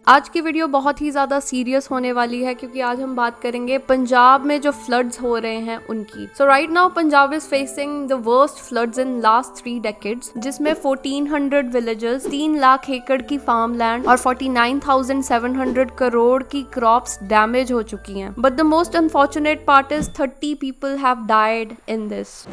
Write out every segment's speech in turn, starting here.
आज की वीडियो बहुत ही ज्यादा सीरियस होने वाली है क्योंकि आज हम बात करेंगे पंजाब में जो फ्लड्स हो रहे हैं उनकी। So right now Punjab is facing the worst floods in last 3 decades, जिसमें 1400 विलेजेस, 3 लाख एकड़ की फार्म लैंड और 49,700 करोड़ की क्रॉप्स डैमेज हो चुकी हैं। But the most unfortunate part is 30 people have died in this.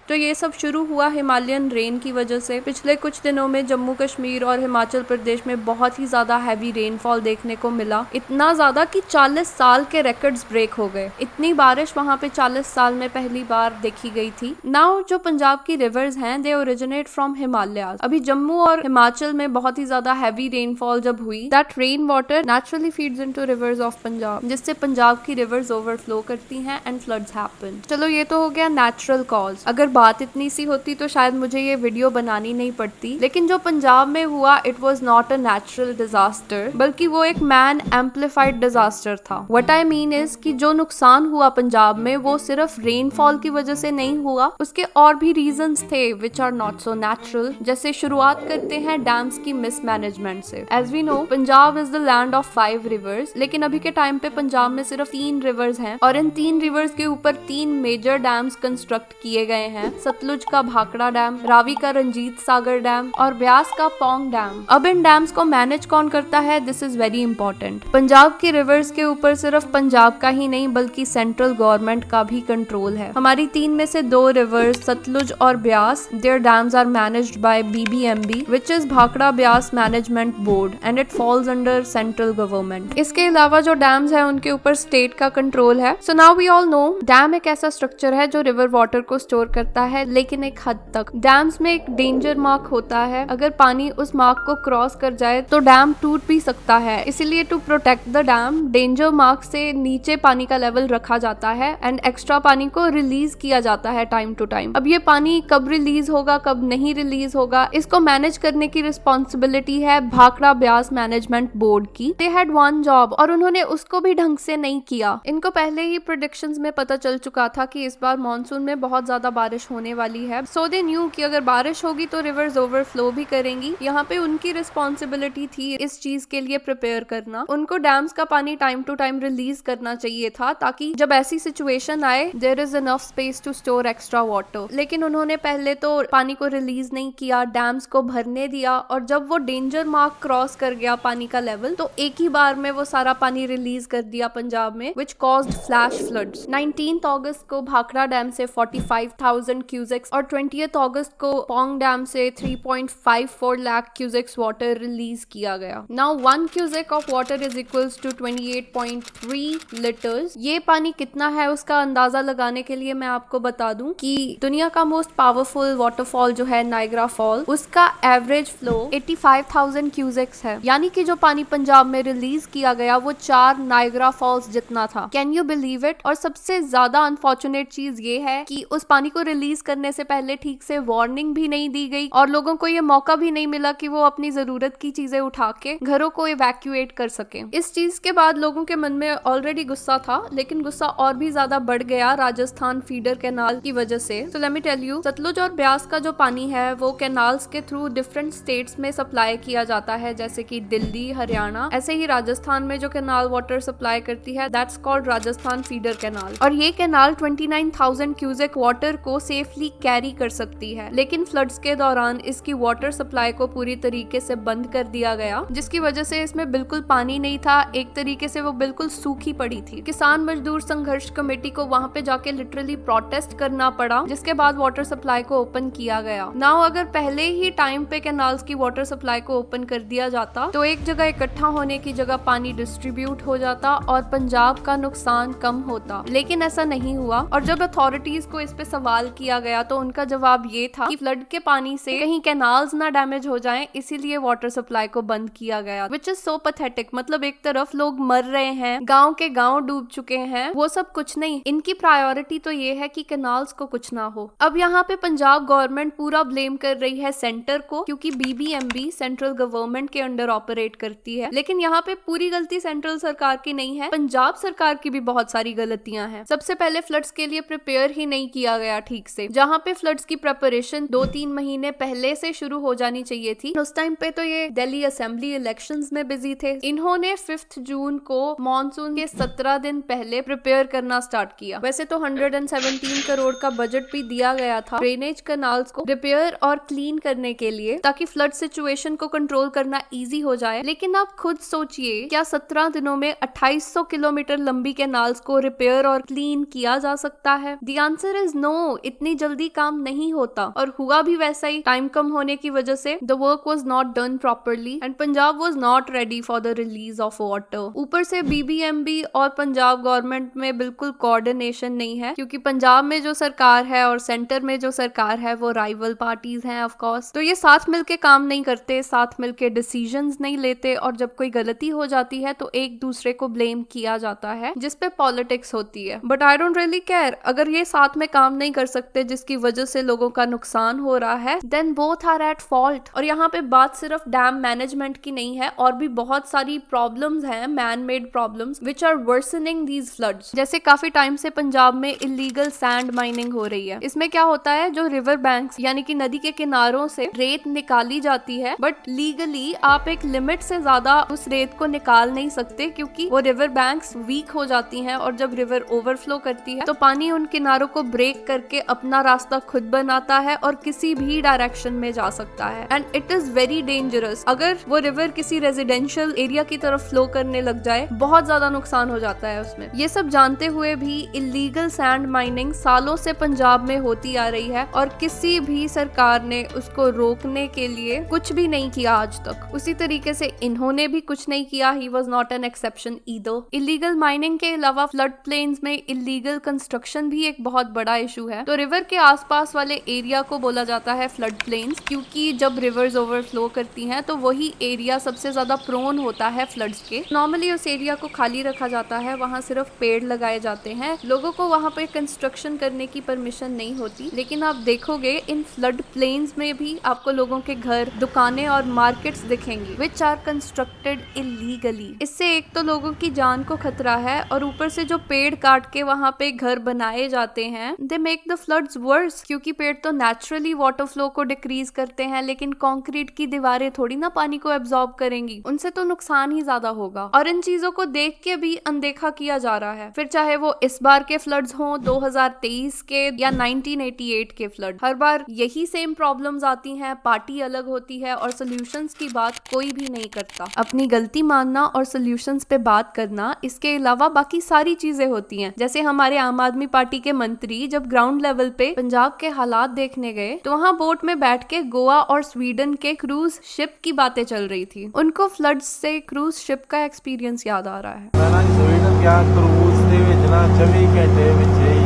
तो ये सब शुरू हुआ हिमालयन रेन की वजह से। पिछले कुछ दिनों में जम्मू कश्मीर और हिमाचल प्रदेश में बहुत ही ज्यादा हैवी रेनफॉल देखने को मिला, इतना ज्यादा कि 40 साल के रिकॉर्ड्स ब्रेक हो गए। इतनी बारिश वहाँ पे 40 साल में पहली बार देखी गई थी। नाउ जो पंजाब की रिवर्स हैं दे ओरिजिनेट फ्रॉम हिमालय। अभी जम्मू और हिमाचल में बहुत ही ज्यादा हैवी रेनफॉल जब हुई, that rain water naturally feeds into reverse of Punjab, जिससे पंजाब की रिवर्स ओवरफ्लो करती हैं एंड फ्लड्स हैपन। चलो ये तो हो गया नेचुरल कॉज। अगर बात इतनी सी होती तो शायद मुझे ये वीडियो बनानी नहीं पड़ती, लेकिन जो पंजाब में हुआ it was not a natural disaster, बल्कि वो एक मैन एम्पलीफाइड डिजास्टर था। व्हाट आई मीन इज कि जो नुकसान हुआ पंजाब में वो सिर्फ रेनफॉल की वजह से नहीं हुआ, उसके और भी रीजंस थे which are not so natural. जैसे शुरुआत करते हैं डैम्स की मिसमैनेजमेंट से। As we know Punjab is the land of 5 rivers, लेकिन अभी के टाइम पे पंजाब में सिर्फ 3 रिवर्स हैं और इन 3 रिवर्स के ऊपर 3 मेजर डैम्स कंस्ट्रक्ट किए गए हैं। सतलुज का भाखड़ा डैम, रावी का रंजीत सागर डैम और ब्यास का पौंग डैम। अब इन डैम्स को मैनेज कौन करता है, this is very important. Punjab की रिवर्स के ऊपर सिर्फ पंजाब का ही नहीं बल्कि सेंट्रल गवर्नमेंट का भी कंट्रोल है। हमारी 3 में से 2 रिवर्स सतलुज और Beas, there dams are managed by BBMB which is Bhakra Beas management board and it falls under central government. इसके अलावा जो डैम्स है उनके ऊपर स्टेट का कंट्रोल है। So now we all know dam एक ऐसा स्ट्रक्चर है जो रिवर वाटर को स्टोर करता है, लेकिन एक हद तक। डैम्स में एक डेंजर मार्क होता है, अगर पानी उस मार्क को क्रॉस कर जाए तो डैम टूट भी सकता है। इसीलिए to protect the dam danger mark से नीचे पानी का लेवल रखा जाता है एंड एक्स्ट्रा पानी को रिलीज किया जाता है टाइम टू टाइम। अब ये पानी कब रिलीज होगा कब नहीं रिलीज होगा, इसको मैनेज करने की रिस्पॉन्सिबिलिटी है भाखड़ा ब्यास मैनेजमेंट बोर्ड की। दे हैड वन जॉब और उन्होंने उसको भी ढंग से नहीं किया। इनको पहले ही प्रेडिक्शंस में पता चल चुका था कि इस बार मॉनसून में बहुत ज्यादा बारिश होने वाली है। सो दे न्यू कि अगर बारिश होगी तो रिवर्स ओवरफ्लो भी करेंगी। यहाँ पे उनकी रिस्पॉन्सिबिलिटी थी इस चीज के लिए प्रिपेयर करना। उनको डैम्स का पानी टाइम टू टाइम रिलीज करना चाहिए था ताकि जब ऐसी सिचुएशन आए there is enough space to store extra water. लेकिन उन्होंने पहले तो पानी को रिलीज नहीं किया, डैम्स को भरने दिया और जब वो डेंजर मार्क क्रॉस कर गया पानी का लेवल तो एक ही बार में वो सारा पानी रिलीज कर दिया पंजाब में, विच कॉज्ड फ्लैश फ्लड्स। 19 अगस्त को भाखड़ा डैम से 45,000 क्यूसेक्स और 20 अगस्त को पौंग डैम से 3.54 लाख क्यूसेक्स वाटर रिलीज किया गया। Now 1 cusec of water is equals to 28.3 litres. ये पानी कितना है उसका अंदाजा लगाने के लिए मैं आपको बता दूं कि दुनिया का मोस्ट पावरफुल वाटरफॉल जो है नायग्रा फॉल, उसका एवरेज फ्लो 85,000 क्यूसेक्स है। यानी कि जो पानी पंजाब में रिलीज किया गया वो 4 नायग्रा फॉल्स जितना था। Can you believe it? और सबसे ज्यादा अनफॉर्चुनेट चीज ये है कि उस पानी को रिलीज करने से पहले ठीक से वार्निंग भी नहीं दी गई और लोगों को ये मौका भी नहीं मिला कि वो अपनी जरूरत की चीजें उठा के घरों को इवैक्यूएट कर सके। इस चीज के बाद लोगों के मन में ऑलरेडी गुस्सा था, लेकिन गुस्सा और भी ज्यादा बढ़ गया राजस्थान फीडर कैनाल की वजह से। तो let me tell you, Sutlej और ब्यास का जो पानी है वो कैनाल्स के थ्रू डिफरेंट स्टेट्स में सप्लाई किया जाता है, जैसे कि दिल्ली, हरियाणा। ऐसे ही राजस्थान में जो कैनाल वाटर सप्लाई करती है that's called Rajasthan feeder canal. और ये कैनाल 29,000 क्यूसेक वाटर को सेफली कैरी कर सकती है, लेकिन फ्लड्स के दौरान इसकी वाटर सप्लाई को पूरी तरीके से बंद कर दिया गया, जिसकी वजह से इसमें बिल्कुल पानी नहीं था। एक तरीके से वो बिल्कुल सूखी पड़ी थी। किसान मजदूर संघर्ष कमेटी को वहां पे जाके लिटरली प्रोटेस्ट करना पड़ा, जिसके बाद वाटर सप्लाई को ओपन किया गया। नाउ अगर पहले ही टाइम पे कैनाल्स की वाटर सप्लाई को ओपन कर दिया जाता तो एक जगह इकट्ठा होने की जगह पानी डिस्ट्रीब्यूट हो जाता और पंजाब का नुकसान कम होता, लेकिन ऐसा नहीं हुआ। और जब अथॉरिटीज को इस पे सवाल किया गया तो उनका जवाब ये था कि फ्लड के पानी से कहीं कैनाल्स ना डैमेज हो जाएं, इसीलिए वाटर सप्लाई को बंद किया गया, विच इज सो पैथेटिक। मतलब एक तरफ लोग मर रहे हैं, गांव के गांव डूब चुके हैं, वो सब कुछ नहीं, इनकी प्रायोरिटी तो ये है कि कैनाल्स को कुछ ना हो। अब यहाँ पे पंजाब गवर्नमेंट पूरा ब्लेम कर रही है सेंटर को, क्योंकि BBMB सेंट्रल गवर्नमेंट के अंडर ऑपरेट करती है। लेकिन यहाँ पे पूरी गलती सेंट्रल सरकार की नहीं है, पंजाब सरकार की भी बहुत सारी गलतियां हैं। सबसे पहले फ्लड्स के लिए प्रिपेयर ही नहीं किया गया ठीक से, जहाँ पे फ्लड्स की प्रेपरेशन 2-3 महीने पहले से शुरू हो जानी चाहिए थी। उस टाइम पे तो ये दिल्ली असेंबली इलेक्शंस में बिजी थे। इन्होंने 5 जून को मॉनसून के 17 दिन पहले प्रिपेयर करना स्टार्ट किया। वैसे तो 117 करोड़ का बजट भी दिया गया था ड्रेनेज कैनाल्स को रिपेयर और क्लीन करने के लिए, ताकि फ्लड सिचुएशन को कंट्रोल करना इजी हो जाए। लेकिन आप खुद सोचिए, क्या 17 दिनों में 2800 किलोमीटर लंबी कैनाल्स को रिपेयर और क्लीन किया जा सकता है? The answer is no. इतनी जल्दी काम नहीं होता, और हुआ भी वैसा ही। टाइम कम होने की वजह से the work was not done properly and Punjab was not ready for the release of water. ऊपर से बीबीएमबी और पंजाब गवर्नमेंट में बिल्कुल कोऑर्डिनेशन नहीं है, क्योंकि पंजाब में जो सरकार है और सेंटर में जो सरकार है वो राइवल पार्टीज हैं ऑफ कोर्स। तो ये साथ मिलके काम नहीं करते, साथ मिलके डिसीजंस नहीं लेते, और जब कोई गलती हो जाती है तो एक दूसरे को ब्लेम किया जाता है, जिसपे पॉलिटिक्स होती है। But I don't really care. अगर ये साथ में काम नहीं कर सकते जिसकी वजह से लोगों का नुकसान हो रहा है, then both are at fault. और यहाँ पे बात सिर्फ डैम मैनेजमेंट की नहीं है, और भी बहुत सारी प्रॉब्लम्स हैं, man made problems which are worsening these floods. जैसे काफी टाइम से पंजाब में इलीगल सैंड माइनिंग हो रही है। इसमें क्या होता है, जो रिवर बैंक्स यानी कि नदी के किनारों से रेत निकाली जाती है, बट लीगली आप एक लिमिट से ज्यादा उस रेत को निकाल नहीं सकते, क्योंकि वो रिवर बैंक्स वीक हो जाती हैं, और जब रिवर ओवरफ्लो करती है तो पानी उन किनारों को ब्रेक करके अपना रास्ता खुद बनाता है और किसी भी डायरेक्शन में जा सकता है। And it is very dangerous. अगर वो रिवर किसी रेजिडेंशियल एरिया की तरफ फ्लो करने लग जाए, बहुत ज्यादा नुकसान हो जाता है उसमें। ये सब जानते हुए भी इलीगल सैंड माइनिंग सालों से पंजाब में होती आ रही है, और किसी भी सरकार ने उसको रोकने के लिए कुछ भी नहीं किया आज तक। उसी तरीके से इन्होंने भी कुछ नहीं किया। He was not an exception either. Illegal mining के अलावा फ्लड प्लेन्स में इलीगल कंस्ट्रक्शन भी एक बहुत बड़ा इशू है। तो रिवर के आसपास वाले एरिया को बोला जाता है फ्लड प्लेन्स, क्योंकि जब रिवर्स ओवरफ्लो करती हैं तो वही एरिया सबसे ज्यादा प्रोन होता है फ्लड्स के। नॉर्मली उस एरिया को खाली रखा जाता है, वहाँ सिर्फ पेड़ लगाए जाते हैं, लोगों को वहाँ पे कंस्ट्रक्शन करने की परमिशन नहीं होती। लेकिन आप देखोगे इन फ्लड प्लेन्स में भी आपको लोगों के घर, दुकानें और मार्केट्स दिखेंगी विच आर कंस्ट्रक्टेड इलीगली। इससे एक तो लोगों की जान को खतरा है, और ऊपर से जो पेड़ काट के वहाँ पे घर बनाए जाते हैं, they make the floods worse, क्योंकि पेड़ तो नेचुरली वाटर फ्लो को डिक्रीज करते हैं, लेकिन कंक्रीट की दीवारें थोड़ी ना पानी को एब्जॉर्ब करेंगी, उनसे तो नुकसान ही ज्यादा होगा। और इन चीजों को देख के भी अनदेखा किया जा रहा है। फिर चाहे वो इस बार के फ्लड्स हों, 2023 के या 1988 के फ्लड, हर बार यही सेम प्रॉब्लम्स आती हैं, पार्टी अलग होती है और सोल्यूशंस की बात कोई भी नहीं करता। अपनी गलती मानना और सोल्यूशंस पे बात करना, इसके अलावा बाकी सारी चीजें होती हैं। जैसे हमारे आम आदमी पार्टी के मंत्री जब ग्राउंड लेवल पे पंजाब के हालात देखने गए, तो वहाँ बोट में बैठ के गोवा और स्वीडन के क्रूज शिप की बातें चल रही थी। उनको फ्लड्स से क्रूज शिप का एक्सपीरियंस याद आ रहा है। स्वीडन क्या क्रूज ਦੇ ਵਿੱਚ ਨਾ 24 ਘੰਟੇ ਵਿੱਚ ਹੀ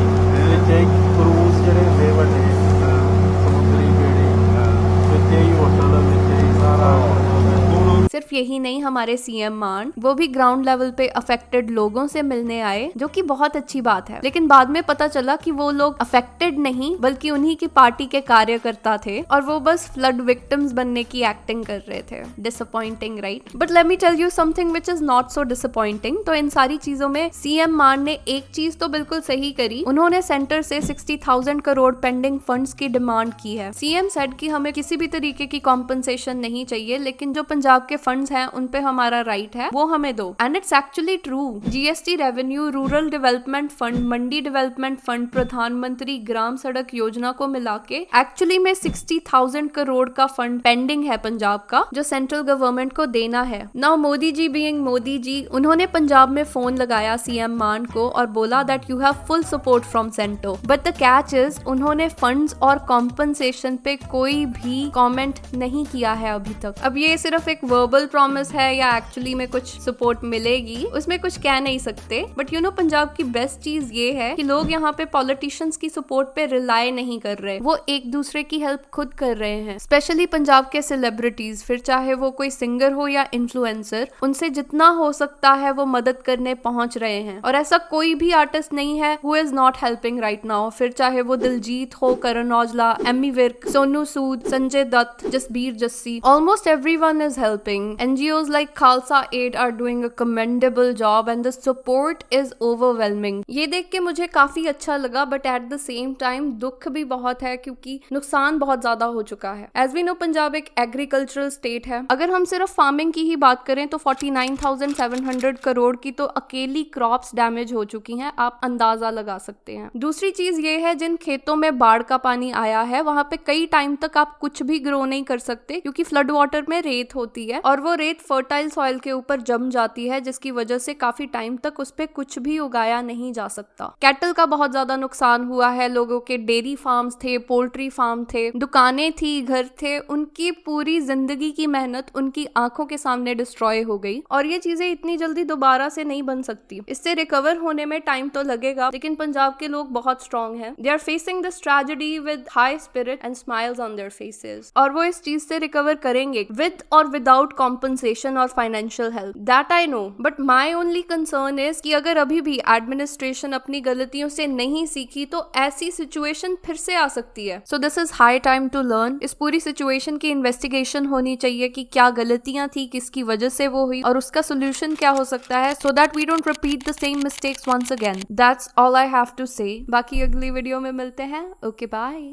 क्रूज ਜਿਹੜੇ ਹੁੰਦੇ ਵੱਡੇ ਸਮੁੰਦਰੀ ਬੇੜੇ ਵਿੱਚ ਹੀ ਹੋਟਲ ਵਿੱਚ ਹੀ ਸਾਰਾ। सिर्फ यही नहीं, हमारे सीएम मान वो भी ग्राउंड लेवल पे अफेक्टेड लोगों से मिलने आए, जो कि बहुत अच्छी बात है। लेकिन बाद में पता चला कि वो लोग अफेक्टेड नहीं बल्कि उन्हीं की पार्टी के कार्यकर्ता थे, और वो बस फ्लड विक्टिम्स बनने की एक्टिंग कर रहे थे। Disappointing, right? But let me tell you something which is not so disappointing. तो इन सारी चीजों में सीएम मान ने एक चीज तो बिल्कुल सही करी। उन्होंने सेंटर से 60,000 करोड़ पेंडिंग फंड्स की डिमांड की है। सीएम सेड कि हमें किसी भी तरीके की कॉम्पनसेशन नहीं चाहिए, लेकिन जो पंजाब के फंड्स हैं उन पे हमारा राइट है, वो हमें दो। And it's actually true. GST revenue, rural development fund, Mandi development fund, प्रधानमंत्री ग्राम सड़क योजना को मिला के एक्चुअली में 60,000 करोड़ का फंड पेंडिंग है पंजाब का, जो सेंट्रल गवर्नमेंट को देना है। नाउ मोदी जी बीइंग मोदी जी, उन्होंने पंजाब में फोन लगाया सीएम मान को और बोला that you have full support from centre. But the catch is, उन्होंने फंड्स और कॉम्पनसेशन पे कोई भी कॉमेंट नहीं किया है अभी तक। अब ये सिर्फ एक वर्बल प्रॉमिस है या एक्चुअली में कुछ सपोर्ट मिलेगी, उसमें कुछ कह नहीं सकते। बट यू नो, पंजाब की बेस्ट चीज ये है कि लोग यहाँ पे पॉलिटिशियंस की सपोर्ट पे रिलाई नहीं कर रहे, वो एक दूसरे की हेल्प खुद कर रहे हैं। स्पेशली पंजाब के सेलिब्रिटीज, फिर चाहे वो कोई सिंगर हो या इन्फ्लुएंसर, उनसे जितना हो सकता है वो मदद करने पहुंच रहे हैं। और ऐसा कोई भी आर्टिस्ट नहीं है who is not helping right now. फिर चाहे वो दिलजीत हो, Karan Aujla, Ammy Virk, Sonu Sood, Sanjay Dutt, Jasbir Jassi, almost everyone is helping. helping. NGOs like Khalsa Aid are doing a commendable job and the support is overwhelming. ये देख के मुझे काफी अच्छा लगा, but at the same time दुख भी बहुत है क्योंकि नुकसान बहुत ज्यादा हो चुका है. As we know, पंजाब एक एग्रीकल्चरल स्टेट है. अगर हम सिर्फ फार्मिंग की ही बात करें तो 49,700 करोड़ की तो अकेली क्रॉप्स डैमेज हो चुकी हैं. आप अंदाजा लगा सकते हैं. दूसरी चीज ये है, जिन खेतों में बाढ़ का पानी आया है वहां पे कई टाइम तक आप कुछ भी ग्रो नहीं कर सकते क्योंकि फ्लड वाटर में रेत होती है और वो रेत फर्टाइल सॉइल के ऊपर जम जाती है, जिसकी वजह से काफी टाइम तक उस पे कुछ भी उगाया नहीं जा सकता. कैटल का बहुत ज्यादा नुकसान हुआ है. लोगों के डेयरी फार्म्स थे, पोल्ट्री फार्म थे, दुकानें थी, घर थे, उनकी पूरी जिंदगी की मेहनत उनकी आंखों के सामने डिस्ट्रॉय हो गई और ये चीजें इतनी जल्दी दोबारा से नहीं बन सकती. इससे रिकवर होने में टाइम तो लगेगा, लेकिन पंजाब के लोग बहुत स्ट्रॉन्ग हैं. They are facing this tragedy with high spirit and smiles on their faces और वो इस चीज से रिकवर करेंगे विद और विदाउट कॉम्पनसेशन और financial help. That I know, but my only concern is कि अगर अभी भी एडमिनिस्ट्रेशन अपनी गलतियों से नहीं सीखी तो ऐसी सिचुएशन फिर से आ सकती है. So this is high time to learn. इस पूरी सिचुएशन की इन्वेस्टिगेशन होनी चाहिए कि क्या गलतियां थी, किसकी वजह से वो हुई और उसका सोल्यूशन क्या हो सकता है, so that we don't repeat the same mistakes once again. That's all I have to say. बाकी अगली वीडियो में मिलते हैं. Okay, bye.